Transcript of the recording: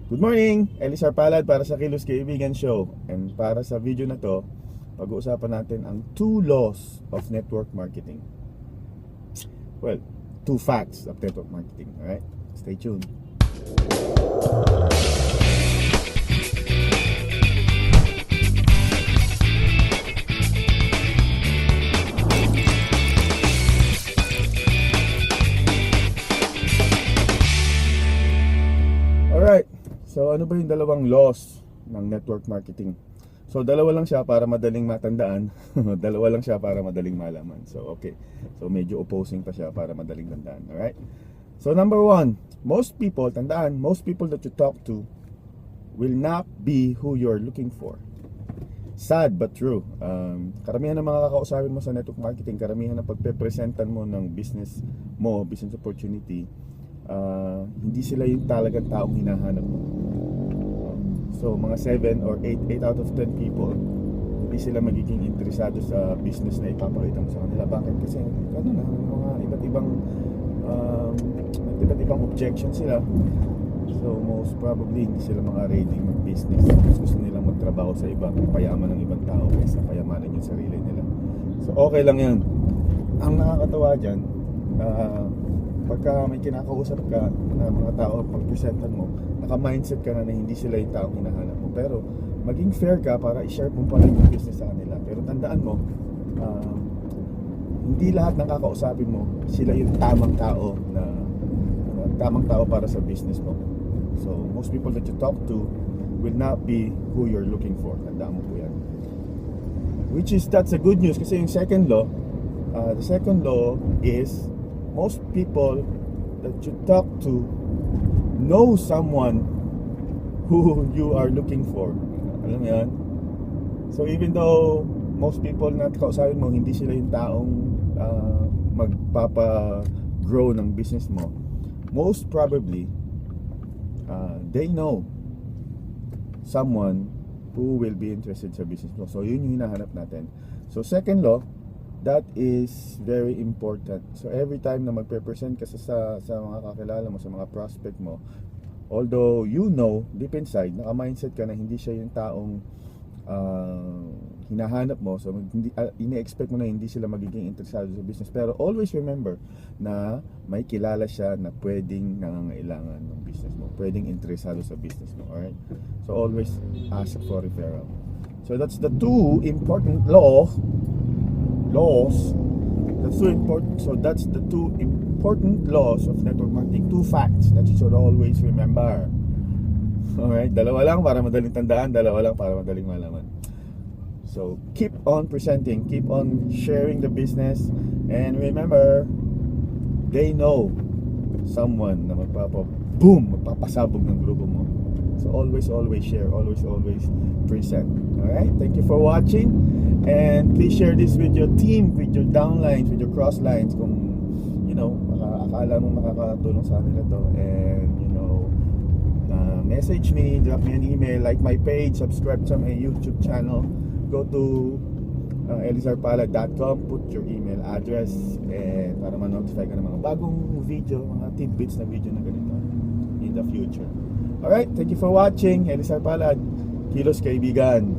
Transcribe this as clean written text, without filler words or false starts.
Good morning! Elisar Palad para sa Kilos Kaibigan Show. And para sa video na to, pag-uusapan natin ang 2 laws of network marketing. Well, 2 facts of network marketing. Alright? Stay tuned. Alright, so ano ba yung dalawang laws ng network marketing? So dalawa lang siya para madaling matandaan, dalawa lang siya para madaling malaman. So okay, so medyo opposing pa siya para madaling tandaan. Alright, so number 1, most people, tandaan, most people that you talk to will not be who you're looking for. Sad but true. Karamihan ng mga kakausapin mo sa network marketing, karamihan ng pagpe-presentan mo ng business mo, business opportunity, hindi sila yung talagang taong hinahanap mo. So mga 7 or 8 out of 10 people, hindi sila magiging interesado sa business na ipapakita mo sa kanila. Bakit? Kasi ano na, mga iba't ibang objection sila. So most probably hindi sila mga ready mag-business. Gusto nilang magtrabaho sa ibang payaman ng ibang tao kaysa payamanan yung sarili nila. So okay lang yan. Ang nakakatawa dyan, pagka may kinakausap ka na mga tao, pag-presentan mo, naka-mindset ka na hindi sila yung taong hinahanap mo. Pero maging fair ka para i-share mo pa rin yung business sa kanila. Pero tandaan mo, hindi lahat ng kakausapin mo sila yung tamang tao para sa business mo. So most people that you talk to will not be who you're looking for. Tandaan mo po yan. That's a good news kasi yung second law, the second law is most people that you talk to know someone who you are looking for. Alam mo yan? So even though most people na kausapin mo, hindi sila yung taong magpapa-grow ng business mo, most probably they know someone who will be interested sa business mo. So yun yung hinahanap natin. So second law, that is very important. So every time na magpe-present ka sa mga kakilala mo, sa mga prospect mo, although you know deep inside, naka-mindset ka na hindi siya yung taong hinahanap mo, so ini-expect mo na hindi sila magiging interesado sa business, pero always remember na may kilala siya na pwedeng nangangailangan ng business mo, pwedeng interesado sa business mo. Alright, so always ask for referral. So that's the 2 important laws. That's so important. So that's the 2 important laws of network marketing. 2 facts that you should always remember. Alright, dalawa lang para madaling tandaan, dalawa lang para madaling malaman. So keep on presenting, keep on sharing the business, and remember, they know someone na magpapasabog ng grupo mo. So always share, always present. Alright, thank you for watching, and please share this with your team, with your downlines, with your crosslines kung akala mo makakatulong sa kanila to. And message me, drop me an email, like my page, subscribe sa my YouTube channel, go to elisarpalad.com, put your email address para ma-notify ka ng mga bagong video, mga tidbits na video na ganito in the future. Alright, thank you for watching. Elisar Palad, Kilos Kaibigan.